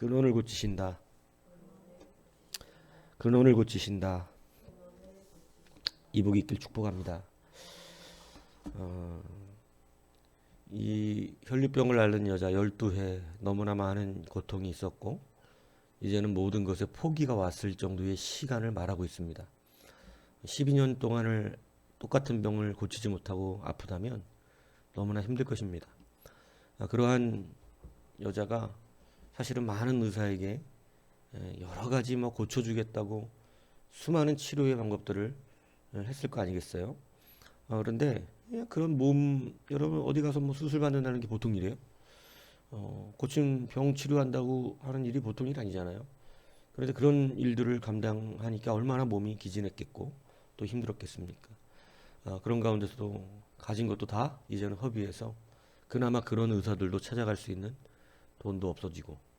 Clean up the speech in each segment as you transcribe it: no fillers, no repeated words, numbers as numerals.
근원을 고치신다. 근원을 고치신다. 이복이 있길 축복합니다. 이 혈류병을 앓는 여자 12해 너무나 많은 고통이 있었고 이제는 모든 것에 포기가 왔을 정도의 시간을 말하고 있습니다. 12년 동안을 똑같은 병을 고치지 못하고 아프다면 너무나 힘들 것입니다. 그러한 여자가 사실은 많은 의사에게 여러 가지 고쳐주겠다고 수많은 치료의 방법들을 했을 거 아니겠어요? 그런데 그런 몸 여러분 어디 가서 수술 받는다는 게 보통 일이에요? 고친 병 치료한다고 하는 일이 보통 일 아니잖아요. 그런데 그런 일들을 감당하니까 얼마나 몸이 기진했겠고 또 힘들었겠습니까? 그런 가운데서도 가진 것도 다 이제는 허비해서 그나마 그런 의사들도 찾아갈 수 있는 돈도 없어지고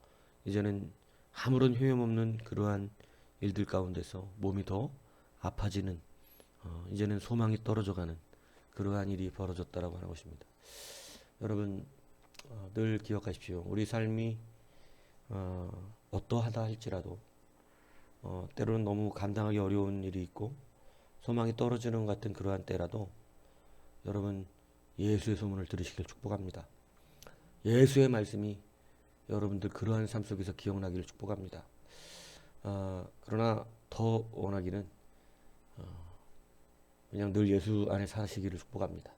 이제는 아무런 효용없는 그러한 일들 가운데서 몸이 더 아파지는 이제는 소망이 떨어져가는 그러한 일이 벌어졌다라고 하는 것입니다. 여러분 늘 기억하십시오. 우리 삶이 어떠하다 할지라도 때로는 너무 감당하기 어려운 일이 있고 소망이 떨어지는 것 같은 그러한 때라도 여러분 예수의 소문을 들으시길 축복합니다. 예수의 말씀이 여러분들 그러한 삶 속에서 기억나기를 축복합니다. 그러나 더 원하기는 그냥 늘 예수 안에 사시기를 축복합니다.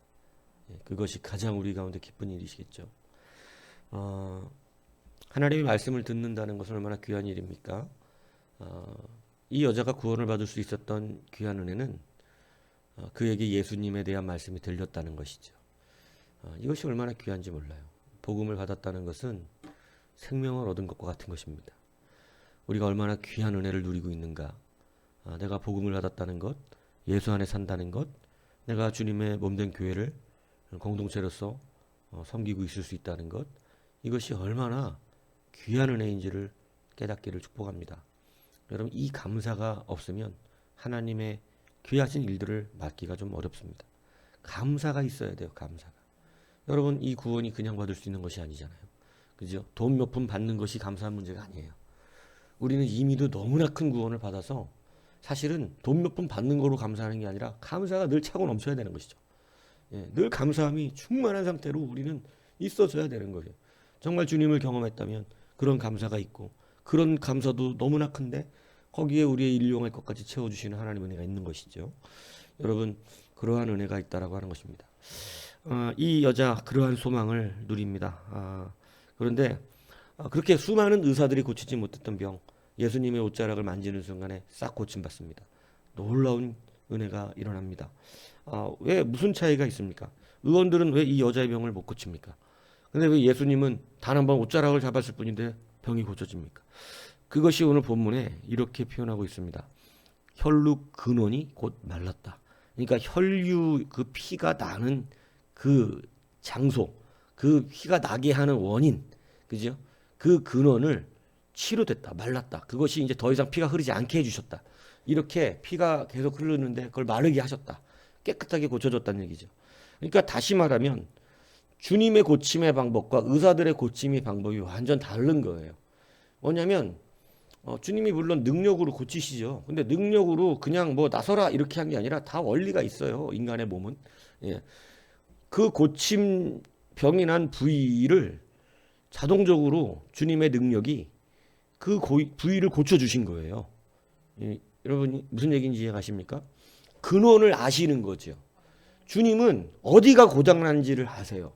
그것이 가장 우리 가운데 기쁜 일이시겠죠. 하나님의 말씀을 듣는다는 것은 얼마나 귀한 일입니까? 이 여자가 구원을 받을 수 있었던 귀한 은혜는 그에게 예수님에 대한 말씀이 들렸다는 것이죠. 이것이 얼마나 귀한지 몰라요. 복음을 받았다는 것은 생명을 얻은 것과 같은 것입니다. 우리가 얼마나 귀한 은혜를 누리고 있는가. 내가 복음을 받았다는 것, 예수 안에 산다는 것, 내가 주님의 몸된 교회를 공동체로서 섬기고 있을 수 있다는 것, 이것이 얼마나 귀한 은혜인지를 깨닫기를 축복합니다. 여러분 이 감사가 없으면 하나님의 귀하신 일들을 맡기가 좀 어렵습니다. 감사가 있어야 돼요. 감사가. 여러분 이 구원이 그냥 받을 수 있는 것이 아니잖아요. 그죠? 돈 몇 푼 받는 것이 감사한 문제가 아니에요. 우리는 이미도 너무나 큰 구원을 받아서 사실은 돈 몇 푼 받는 거로 감사하는 게 아니라 감사가 늘 차고 넘쳐야 되는 것이죠. 늘 감사함이 충만한 상태로 우리는 있어줘야 되는 거예요. 정말 주님을 경험했다면 그런 감사가 있고 그런 감사도 너무나 큰데 거기에 우리의 일용할 것까지 채워주시는 하나님의 은혜가 있는 것이죠. 여러분 그러한 은혜가 있다라고 하는 것입니다. 이 여자 그러한 소망을 누립니다. 그런데 그렇게 수많은 의사들이 고치지 못했던 병 예수님의 옷자락을 만지는 순간에 싹 고침받습니다. 놀라운 은혜가 일어납니다. 왜 무슨 차이가 있습니까? 의원들은 왜 이 여자의 병을 못 고칩니까? 근데 왜 예수님은 단 한 번 옷자락을 잡았을 뿐인데 병이 고쳐집니까? 그것이 오늘 본문에 이렇게 표현하고 있습니다. 혈루 근원이 곧 말랐다. 그러니까 혈류 그 피가 나는 그 장소, 그 피가 나게 하는 원인, 그죠? 그 근원을 치료됐다, 말랐다. 그것이 이제 더 이상 피가 흐르지 않게 해주셨다. 이렇게 피가 계속 흐르는데 그걸 마르게 하셨다. 깨끗하게 고쳐줬다는 얘기죠. 그러니까 다시 말하면 주님의 고침의 방법과 의사들의 고침의 방법이 완전 다른 거예요. 뭐냐면 주님이 물론 능력으로 고치시죠. 근데 능력으로 그냥 나서라 이렇게 한 게 아니라 다 원리가 있어요. 인간의 몸은. 그 고침 병이 난 부위를 자동적으로 주님의 능력이 그 부위를 고쳐주신 거예요. 여러분 무슨 얘기인지 이해가십니까? 근원을 아시는 거죠. 주님은 어디가 고장난지를 아세요.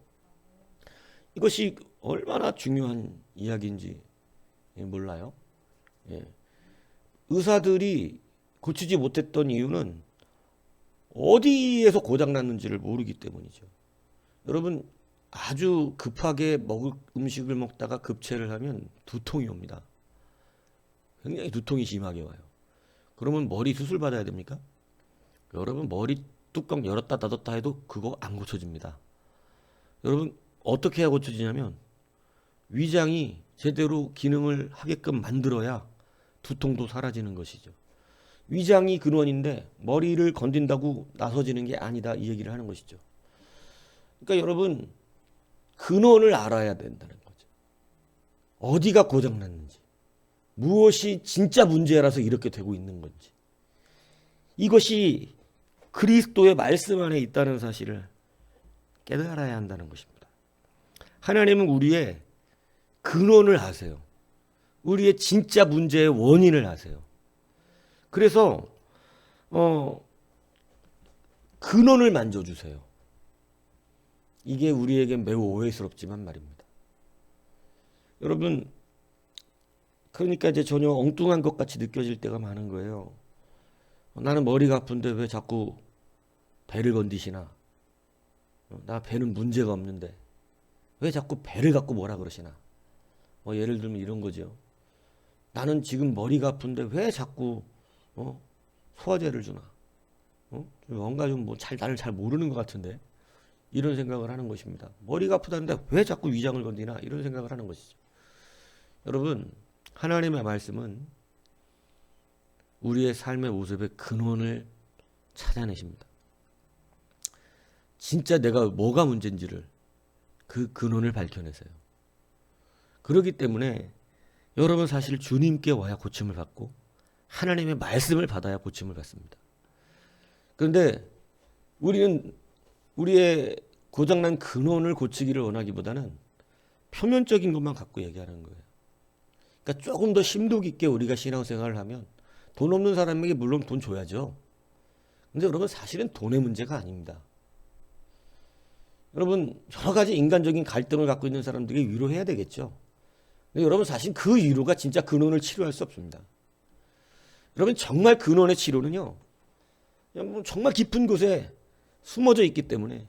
이것이 얼마나 중요한 이야기인지 몰라요. 의사들이 고치지 못했던 이유는 어디에서 고장났는지를 모르기 때문이죠. 여러분 아주 급하게 먹을 음식을 먹다가 급체를 하면 두통이 옵니다. 굉장히 두통이 심하게 와요. 그러면 머리 수술 받아야 됩니까? 여러분 머리 뚜껑 열었다 닫았다 해도 그거 안 고쳐집니다. 여러분 어떻게 해야 고쳐지냐면 위장이 제대로 기능을 하게끔 만들어야 두통도 사라지는 것이죠. 위장이 근원인데 머리를 건든다고 나서지는 게 아니다 이 얘기를 하는 것이죠. 그러니까 여러분 근원을 알아야 된다는 거죠. 어디가 고장났는지, 무엇이 진짜 문제라서 이렇게 되고 있는 건지, 이것이 그리스도의 말씀 안에 있다는 사실을 깨달아야 한다는 것입니다. 하나님은 우리의 근원을 아세요. 우리의 진짜 문제의 원인을 아세요. 그래서 근원을 만져주세요. 이게 우리에게 매우 오해스럽지만 말입니다. 여러분, 그러니까 이제 전혀 엉뚱한 것 같이 느껴질 때가 많은 거예요. 나는 머리가 아픈데 왜 자꾸 배를 건드시나? 나 배는 문제가 없는데 왜 자꾸 배를 갖고 뭐라 그러시나? 예를 들면 이런 거죠. 나는 지금 머리가 아픈데 왜 자꾸 소화제를 주나? 뭔가 좀 나를 잘 모르는 것 같은데 이런 생각을 하는 것입니다. 머리가 아프다는데 왜 자꾸 위장을 건드리나? 이런 생각을 하는 것이죠. 여러분, 하나님의 말씀은 우리의 삶의 모습의 근원을 찾아내십니다. 진짜 내가 뭐가 문제인지를 그 근원을 밝혀내세요. 그렇기 때문에 여러분 사실 주님께 와야 고침을 받고 하나님의 말씀을 받아야 고침을 받습니다. 그런데 우리는 우리의 고장난 근원을 고치기를 원하기보다는 표면적인 것만 갖고 얘기하는 거예요. 그러니까 조금 더 심도 깊게 우리가 신앙생활을 하면 돈 없는 사람에게 물론 돈 줘야죠. 근데 여러분 사실은 돈의 문제가 아닙니다. 여러분 여러 가지 인간적인 갈등을 갖고 있는 사람들에게 위로해야 되겠죠. 근데 여러분 사실 그 위로가 진짜 근원을 치료할 수 없습니다. 여러분 정말 근원의 치료는요. 정말 깊은 곳에 숨어져 있기 때문에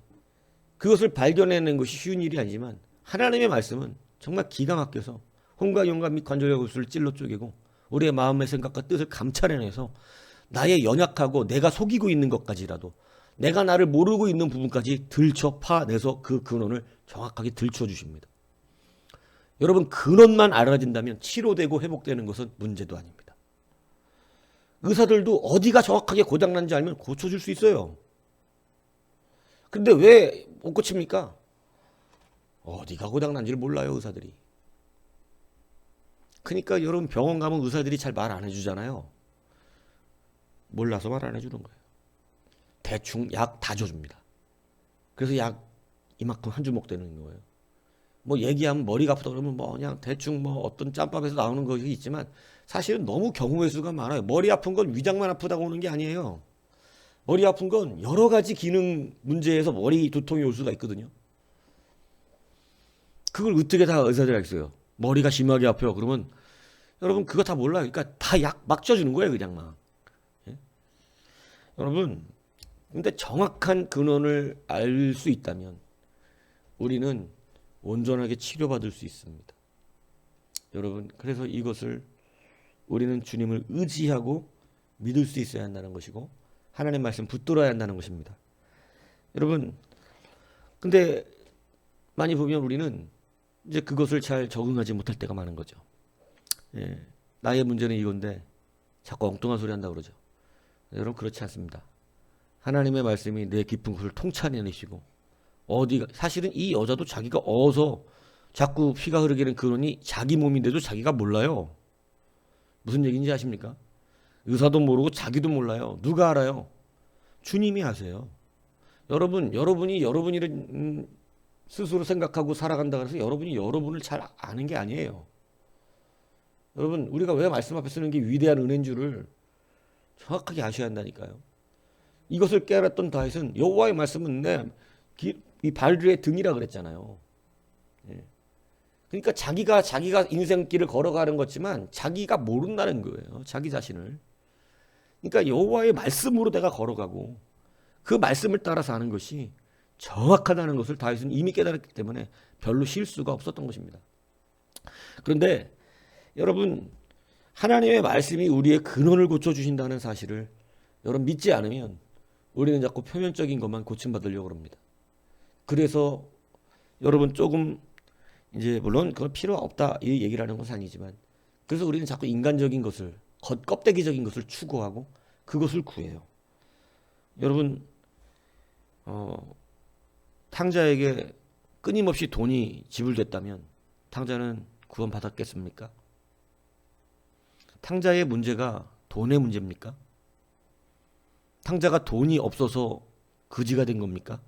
그것을 발견해내는 것이 쉬운 일이 아니지만 하나님의 말씀은 정말 기가 막혀서 혼과 영과 및 관절과 골수를 찔러 쪼개고 우리의 마음의 생각과 뜻을 감찰해내서 나의 연약하고 내가 속이고 있는 것까지라도 내가 나를 모르고 있는 부분까지 들춰 파내서 그 근원을 정확하게 들춰 주십니다. 여러분 근원만 알아진다면 치료되고 회복되는 것은 문제도 아닙니다. 의사들도 어디가 정확하게 고장난지 알면 고쳐줄 수 있어요. 근데 왜 못 고칩니까? 어디가 고장난지를 몰라요, 의사들이. 그러니까 여러분 병원 가면 의사들이 잘 말 안 해주잖아요. 몰라서 말 안 해주는 거예요. 대충 약 다 줘줍니다. 그래서 약 이만큼 한 주먹 되는 거예요. 얘기하면 머리가 아프다 그러면 그냥 대충 어떤 짬밥에서 나오는 것이 있지만 사실은 너무 경우의 수가 많아요. 머리 아픈 건 위장만 아프다고 오는 게 아니에요. 머리 아픈 건 여러 가지 기능 문제에서 머리 두통이 올 수가 있거든요. 그걸 어떻게 다 의사들이 알겠어요. 머리가 심하게 아파요. 그러면 여러분 그거 다 몰라요. 그러니까 다 약 막 줘주는 거예요. 그냥 막. 예? 여러분 근데 정확한 근원을 알 수 있다면 우리는 온전하게 치료받을 수 있습니다. 여러분 그래서 이것을 우리는 주님을 의지하고 믿을 수 있어야 한다는 것이고 하나님 말씀 붙들어야 한다는 것입니다. 여러분 근데 많이 보면 우리는 이제 그것을 잘 적응하지 못할 때가 많은 거죠. 예, 나의 문제는 이건데 자꾸 엉뚱한 소리 한다고 그러죠. 여러분 그렇지 않습니다. 하나님의 말씀이 내 깊은 곳을 통찰해내시고 사실은 이 여자도 자기가 어서 자꾸 피가 흐르게 된 근원이 자기 몸인데도 자기가 몰라요. 무슨 얘기인지 아십니까? 의사도 모르고 자기도 몰라요. 누가 알아요? 주님이 아세요. 여러분이 여러분이를 스스로 생각하고 살아간다 그래서 여러분이 여러분을 잘 아는 게 아니에요. 여러분 우리가 왜 말씀 앞에 쓰는 게 위대한 은혜인 줄을 정확하게 아셔야 한다니까요. 이것을 깨달았던 다윗은 여호와의 말씀은 이 발의 등이라 그랬잖아요. 예. 그러니까 자기가 인생길을 걸어가는 거지만 자기가 모른다는 거예요. 자기 자신을. 그러니까 여호와의 말씀으로 내가 걸어가고 그 말씀을 따라 사는 것이 정확하다는 것을 다윗은 이미 깨달았기 때문에 별로 실수가 없었던 것입니다. 그런데 여러분 하나님의 말씀이 우리의 근원을 고쳐주신다는 사실을 여러분 믿지 않으면 우리는 자꾸 표면적인 것만 고침받으려고 합니다. 그래서 여러분 조금 이제 물론 그건 필요 없다 이 얘기를 하는 것은 아니지만 그래서 우리는 자꾸 인간적인 것을 껍데기적인 것을 추구하고 그것을 구해요. 여러분 탕자에게 끊임없이 돈이 지불됐다면 탕자는 구원받았겠습니까? 탕자의 문제가 돈의 문제입니까? 탕자가 돈이 없어서 거지가 된 겁니까?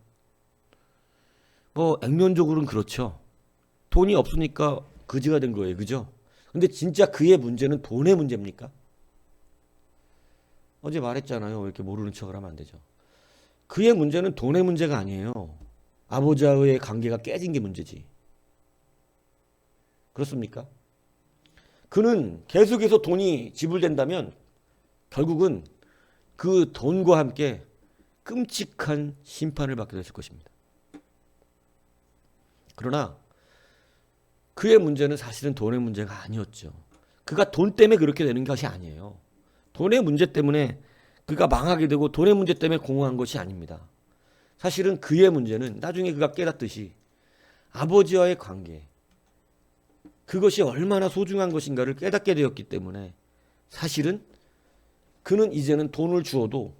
뭐 액면적으로는 그렇죠. 돈이 없으니까 거지가 된 거예요. 그죠? 근데 진짜 그의 문제는 돈의 문제입니까? 어제 말했잖아요. 이렇게 모르는 척을 하면 안 되죠. 그의 문제는 돈의 문제가 아니에요. 아버지와의 관계가 깨진 게 문제지. 그렇습니까? 그는 계속해서 돈이 지불된다면 결국은 그 돈과 함께 끔찍한 심판을 받게 됐을 것입니다. 그러나 그의 문제는 사실은 돈의 문제가 아니었죠. 그가 돈 때문에 그렇게 되는 것이 아니에요. 돈의 문제 때문에 그가 망하게 되고 돈의 문제 때문에 공허한 것이 아닙니다. 사실은 그의 문제는 나중에 그가 깨닫듯이 아버지와의 관계, 그것이 얼마나 소중한 것인가를 깨닫게 되었기 때문에 사실은 그는 이제는 돈을 주어도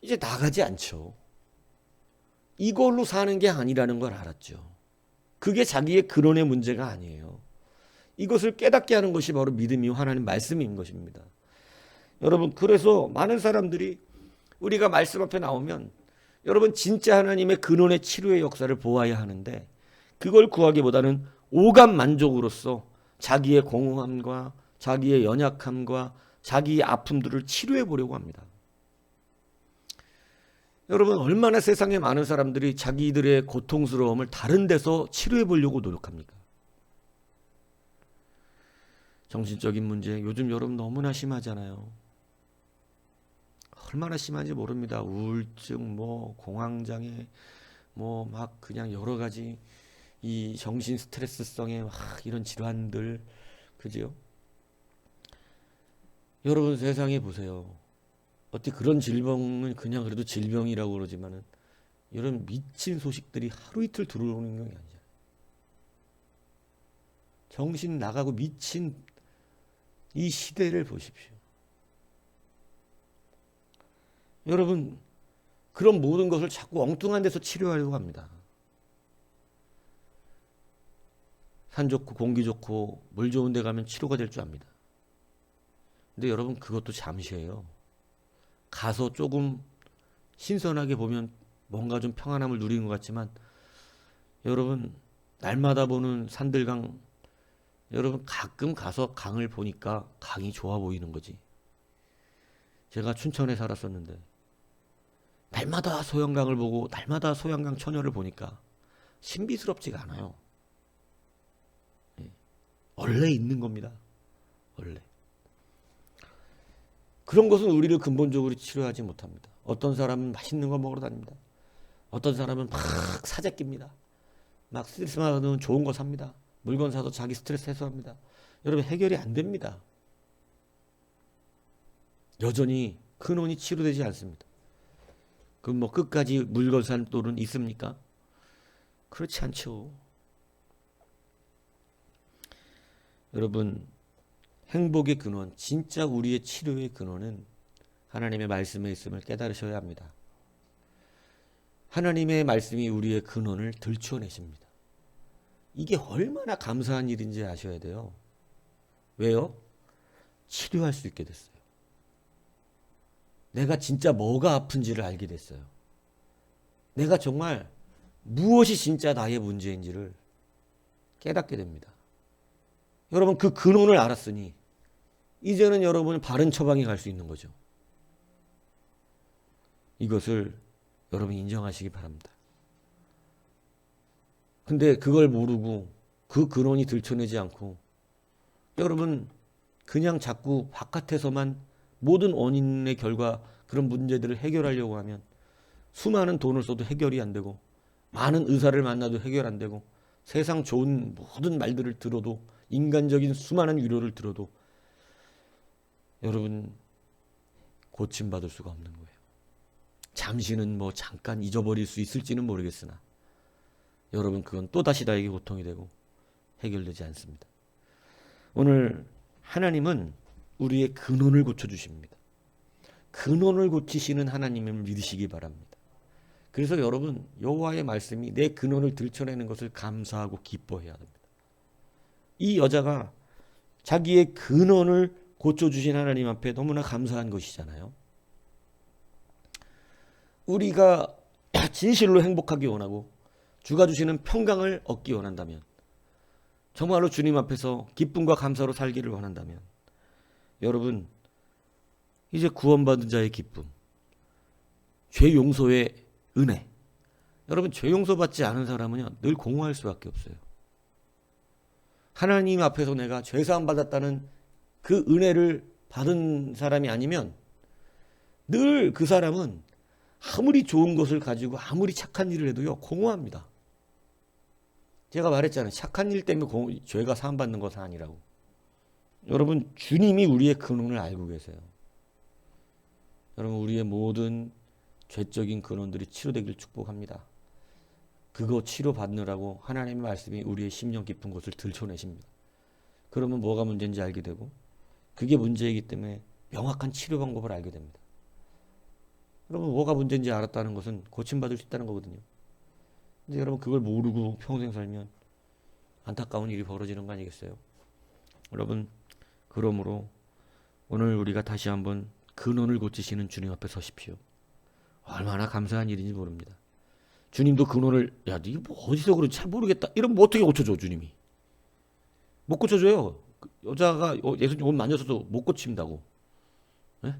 이제 나가지 않죠. 이걸로 사는 게 아니라는 걸 알았죠. 그게 자기의 근원의 문제가 아니에요. 이것을 깨닫게 하는 것이 바로 믿음이 하나님 말씀인 것입니다. 여러분, 그래서 많은 사람들이 우리가 말씀 앞에 나오면 여러분 진짜 하나님의 근원의 치료의 역사를 보아야 하는데 그걸 구하기보다는 오감 만족으로서 자기의 공허함과 자기의 연약함과 자기의 아픔들을 치료해 보려고 합니다. 여러분, 얼마나 세상에 많은 사람들이 자기들의 고통스러움을 다른 데서 치료해 보려고 노력합니까? 정신적인 문제 요즘 여러분 너무나 심하잖아요. 얼마나 심한지 모릅니다. 우울증, 뭐 공황장애, 뭐 막 그냥 여러 가지 이 정신 스트레스성의 막 이런 질환들, 그죠? 여러분 세상에 보세요. 어떻게 그런 질병은 그냥 그래도 질병이라고 그러지만은 이런 미친 소식들이 하루 이틀 들어오는 게 아니잖아요. 정신 나가고 미친 이 시대를 보십시오. 여러분, 그런 모든 것을 자꾸 엉뚱한 데서 치료하려고 합니다. 산 좋고 공기 좋고 물 좋은 데 가면 치료가 될 줄 압니다. 근데 여러분, 그것도 잠시예요. 가서 조금 신선하게 보면 뭔가 좀 평안함을 누리는 것 같지만 여러분, 날마다 보는 산들강, 여러분 가끔 가서 강을 보니까 강이 좋아 보이는 거지. 제가 춘천에 살았었는데 날마다 소양강을 보고 날마다 소양강 처녀를 보니까 신비스럽지가 않아요. 원래 있는 겁니다. 원래. 그런 것은 우리를 근본적으로 치료하지 못합니다. 어떤 사람은 맛있는 거 먹으러 다닙니다. 어떤 사람은 막 사재 낍니다. 막 스트레스 받으면 좋은 거 삽니다. 물건 사서 자기 스트레스 해소합니다. 여러분, 해결이 안 됩니다. 여전히 근원이 치료되지 않습니다. 그럼 뭐 끝까지 물건 산 돈은 있습니까? 그렇지 않죠. 여러분, 행복의 근원, 진짜 우리의 치료의 근원은 하나님의 말씀에 있음을 깨달으셔야 합니다. 하나님의 말씀이 우리의 근원을 들춰내십니다. 이게 얼마나 감사한 일인지 아셔야 돼요. 왜요? 치료할 수 있게 됐어요. 내가 진짜 뭐가 아픈지를 알게 됐어요. 내가 정말 무엇이 진짜 나의 문제인지를 깨닫게 됩니다. 여러분, 그 근원을 알았으니 이제는 여러분은 바른 처방에 갈 수 있는 거죠. 이것을 여러분이 인정하시기 바랍니다. 근데 그걸 모르고 그 근원이 들춰내지 않고 여러분 그냥 자꾸 바깥에서만 모든 원인의 결과 그런 문제들을 해결하려고 하면 수많은 돈을 써도 해결이 안 되고 많은 의사를 만나도 해결 안 되고 세상 좋은 모든 말들을 들어도 인간적인 수많은 위로를 들어도 여러분 고침받을 수가 없는 거예요. 잠시는 뭐 잠깐 잊어버릴 수 있을지는 모르겠으나 여러분 그건 또다시 나에게 고통이 되고 해결되지 않습니다. 오늘 하나님은 우리의 근원을 고쳐주십니다. 근원을 고치시는 하나님을 믿으시기 바랍니다. 그래서 여러분 여호와의 말씀이 내 근원을 들춰내는 것을 감사하고 기뻐해야 합니다. 이 여자가 자기의 근원을 고쳐주신 하나님 앞에 너무나 감사한 것이잖아요. 우리가 진실로 행복하기 원하고 주가 주시는 평강을 얻기 원한다면, 정말로 주님 앞에서 기쁨과 감사로 살기를 원한다면, 여러분 이제 구원받은 자의 기쁨, 죄 용서의 은혜, 여러분 죄 용서받지 않은 사람은요 늘 공허할 수밖에 없어요. 하나님 앞에서 내가 죄사함 받았다는 그 은혜를 받은 사람이 아니면 늘 그 사람은 아무리 좋은 것을 가지고 아무리 착한 일을 해도요 공허합니다. 제가 말했잖아요. 착한 일 때문에 죄가 사함받는 것은 아니라고. 여러분 주님이 우리의 근원을 알고 계세요. 여러분 우리의 모든 죄적인 근원들이 치료되기를 축복합니다. 그거 치료받느라고 하나님의 말씀이 우리의 심령 깊은 곳을 들춰내십니다. 그러면 뭐가 문제인지 알게 되고, 그게 문제이기 때문에 명확한 치료 방법을 알게 됩니다. 여러분 뭐가 문제인지 알았다는 것은 고침받을 수 있다는 거거든요. 근데 여러분 그걸 모르고 평생 살면 안타까운 일이 벌어지는 거 아니겠어요? 여러분 그러므로 오늘 우리가 다시 한번 근원을 고치시는 주님 앞에 서십시오. 얼마나 감사한 일인지 모릅니다. 주님도 근원을, 야, 니 뭐 어디서 그런지 잘 모르겠다. 이러면 뭐 어떻게 고쳐줘, 주님이? 못 고쳐줘요. 여자가 예수님 옷 만져서도 못 고친다고. 네?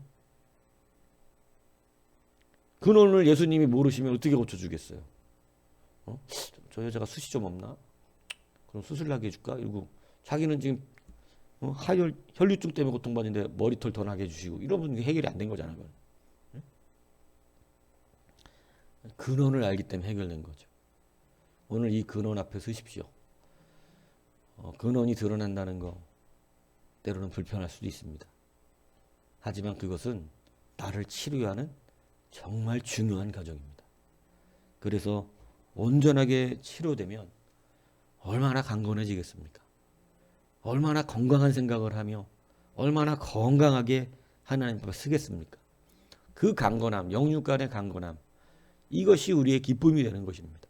근원을 예수님이 모르시면 어떻게 고쳐주겠어요? 저 여자가 숱이 좀 없나? 그럼 수술 나게 해줄까? 이러고 자기는 지금 혈류증 때문에 고통받는데 머리털 더 나게 해주시고, 이러면 해결이 안 된 거잖아요. 네? 근원을 알기 때문에 해결된 거죠. 오늘 이 근원 앞에 서십시오. 근원이 드러난다는 거 때로는 불편할 수도 있습니다. 하지만 그것은 나를 치료하는 정말 중요한 과정입니다. 그래서 온전하게 치료되면 얼마나 강건해지겠습니까? 얼마나 건강한 생각을 하며 얼마나 건강하게 하나님 앞에 서겠습니까? 그 강건함, 영육 간의 강건함, 이것이 우리의 기쁨이 되는 것입니다.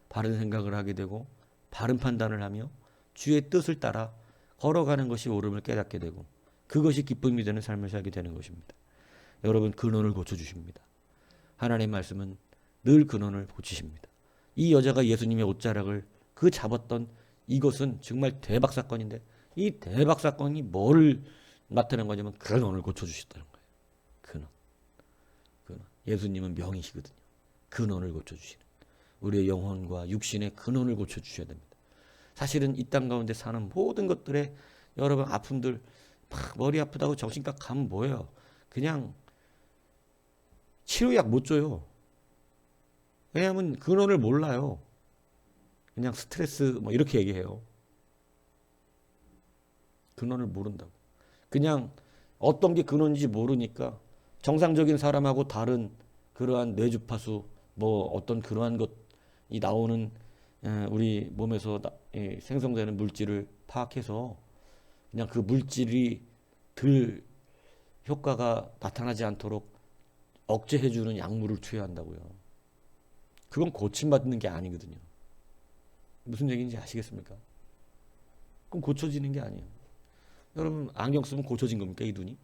바른 생각을 하게 되고 바른 판단을 하며 주의 뜻을 따라 걸어가는 것이 옳음을 깨닫게 되고, 그것이 기쁨이 되는 삶을 살게 되는 것입니다. 여러분 근원을 고쳐주십니다. 하나님의 말씀은 늘 근원을 고치십니다. 이 여자가 예수님의 옷자락을 그 잡았던 이것은 정말 대박 사건인데, 이 대박 사건이 뭐를 나타낸 거냐면 근원을 고쳐주셨다는 거예요. 근원. 예수님은 명이시거든요. 근원을 고쳐주시는, 우리의 영혼과 육신의 근원을 고쳐주셔야 됩니다. 사실은 이 땅 가운데 사는 모든 것들의 여러분 아픔들, 막 머리 아프다고 정신과 가면 뭐예요? 그냥 치료약 못 줘요. 왜냐하면 근원을 몰라요. 그냥 스트레스 뭐 이렇게 얘기해요. 근원을 모른다고. 그냥 어떤 게 근원인지 모르니까 정상적인 사람하고 다른 그러한 뇌주파수 뭐 어떤 그러한 것이 나오는 우리 몸에서 생성되는 물질을 파악해서 그냥 그 물질이 덜 효과가 나타나지 않도록 억제해주는 약물을 투여한다고요. 그건 고침받는 게 아니거든요. 무슨 얘기인지 아시겠습니까? 그럼 고쳐지는 게 아니에요. 여러분 안경 쓰면 고쳐진 겁니까, 이 눈이?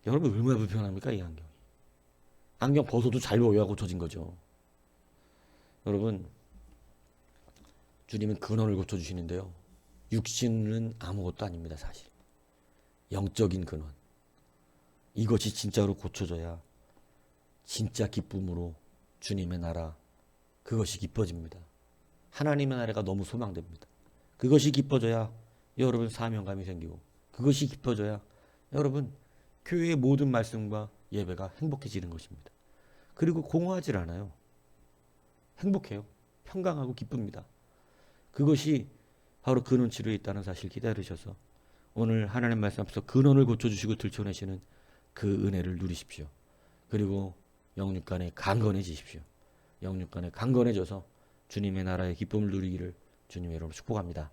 여러분 얼마나 불편합니까, 이 안경이? 안경 벗어도 잘 보여야 고쳐진 거죠. 여러분 주님은 근원을 고쳐주시는데요, 육신은 아무것도 아닙니다. 사실 영적인 근원, 이것이 진짜로 고쳐져야 진짜 기쁨으로 주님의 나라, 그것이 기뻐집니다. 하나님의 나라가 너무 소망됩니다. 그것이 기뻐져야 여러분 사명감이 생기고, 그것이 기뻐져야 여러분 교회의 모든 말씀과 예배가 행복해지는 것입니다. 그리고 공허하질 않아요. 행복해요. 평강하고 기쁩니다. 그것이 바로 근원 치료에 있다는 사실 기다리셔서 오늘 하나님 말씀 앞에서 근원을 고쳐주시고 들춰내시는 그 은혜를 누리십시오. 그리고 영육간에 강건해지십시오. 영육간에 강건해져서 주님의 나라의 기쁨을 누리기를 주님의 이름으로 축복합니다.